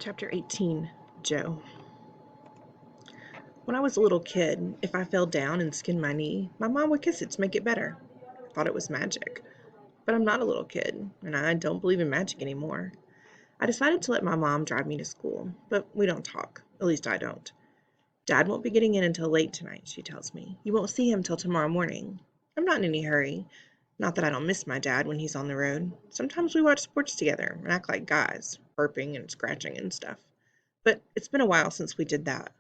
Chapter 18, Joe. When I was a little kid, if I fell down and skinned my knee, my mom would kiss it to make it better. I thought it was magic. But I'm not a little kid, and I don't believe in magic anymore. I decided to let my mom drive me to school, but we don't talk. At least I don't. Dad won't be getting in until late tonight, she tells me. You won't see him till tomorrow morning. I'm not in any hurry. Not that I don't miss my dad when he's on the road. Sometimes we watch sports together and act like guys, burping and scratching and stuff. But it's been a while since we did that.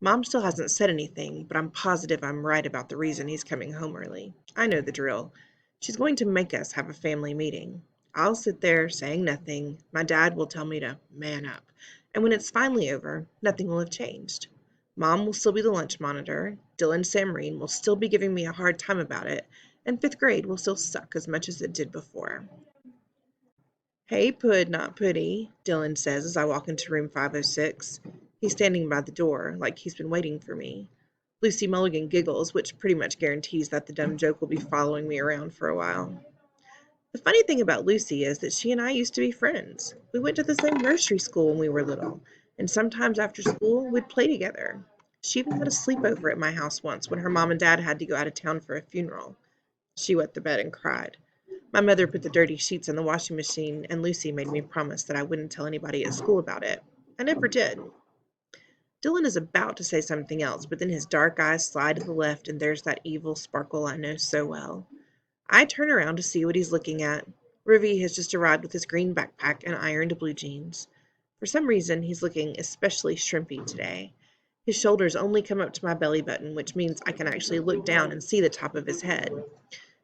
Mom still hasn't said anything, but I'm positive I'm right about the reason he's coming home early. I know the drill. She's going to make us have a family meeting. I'll sit there saying nothing. My dad will tell me to man up. And when it's finally over, nothing will have changed. Mom will still be the lunch monitor. Dylan Samreen will still be giving me a hard time about it. And fifth grade will still suck as much as it did before. "Hey, Pud, not Puddy," Dylan says as I walk into room 506. He's standing by the door, like he's been waiting for me. Lucy Mulligan giggles, which pretty much guarantees that the dumb joke will be following me around for a while. The funny thing about Lucy is that she and I used to be friends. We went to the same nursery school when we were little, and sometimes after school, we'd play together. She even had a sleepover at my house once when her mom and dad had to go out of town for a funeral. She wet the bed and cried. My mother put the dirty sheets in the washing machine, and Lucy made me promise that I wouldn't tell anybody at school about it. I never did. Dylan is about to say something else, but then his dark eyes slide to the left, and there's that evil sparkle I know so well. I turn around to see what he's looking at. Ravi has just arrived with his green backpack and ironed blue jeans. For some reason, he's looking especially shrimpy today. His shoulders only come up to my belly button, which means I can actually look down and see the top of his head.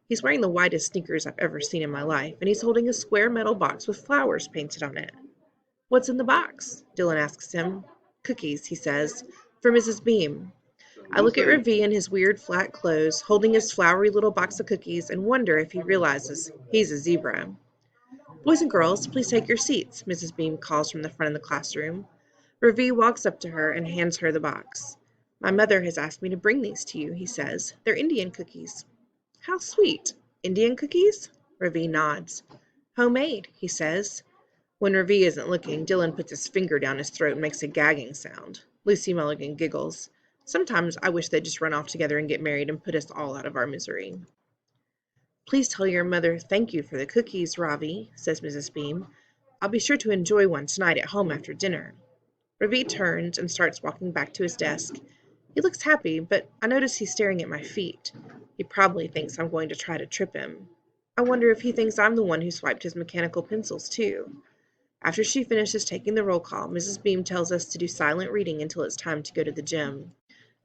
He's wearing the whitest sneakers I've ever seen in my life, and he's holding a square metal box with flowers painted on it. "What's in the box?" Dylan asks him. "Cookies," he says, "for Mrs. Beam." I look at Ravi in his weird flat clothes, holding his flowery little box of cookies, and wonder if he realizes he's a zebra. "Boys and girls, please take your seats," Mrs. Beam calls from the front of the classroom. Ravi walks up to her and hands her the box. "My mother has asked me to bring these to you," he says. "They're Indian cookies." "How sweet. Indian cookies?" Ravi nods. "Homemade," he says. When Ravi isn't looking, Dylan puts his finger down his throat and makes a gagging sound. Lucy Mulligan giggles. Sometimes I wish they'd just run off together and get married and put us all out of our misery. "Please tell your mother thank you for the cookies, Ravi," says Mrs. Beam. "I'll be sure to enjoy one tonight at home after dinner." Ravi turns and starts walking back to his desk. He looks happy, but I notice he's staring at my feet. He probably thinks I'm going to try to trip him. I wonder if he thinks I'm the one who swiped his mechanical pencils, too. After she finishes taking the roll call, Mrs. Beam tells us to do silent reading until it's time to go to the gym.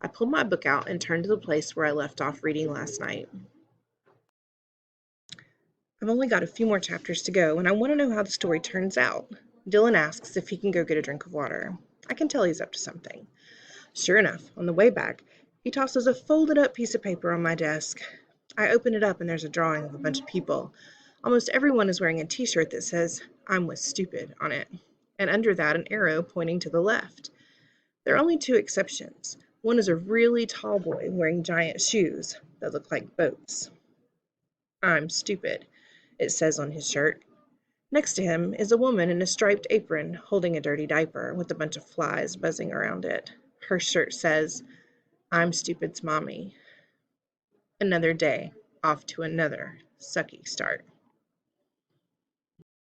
I pull my book out and turn to the place where I left off reading last night. I've only got a few more chapters to go, and I want to know how the story turns out. Dylan asks if he can go get a drink of water. I can tell he's up to something. Sure enough, on the way back, he tosses a folded up piece of paper on my desk. I open it up and there's a drawing of a bunch of people. Almost everyone is wearing a t-shirt that says, "I'm with Stupid" on it, and under that an arrow pointing to the left. There are only two exceptions. One is a really tall boy wearing giant shoes that look like boats. "I'm Stupid," it says on his shirt. Next to him is a woman in a striped apron holding a dirty diaper with a bunch of flies buzzing around it. Her shirt says, "I'm Stupid's mommy." Another day, off to another sucky start.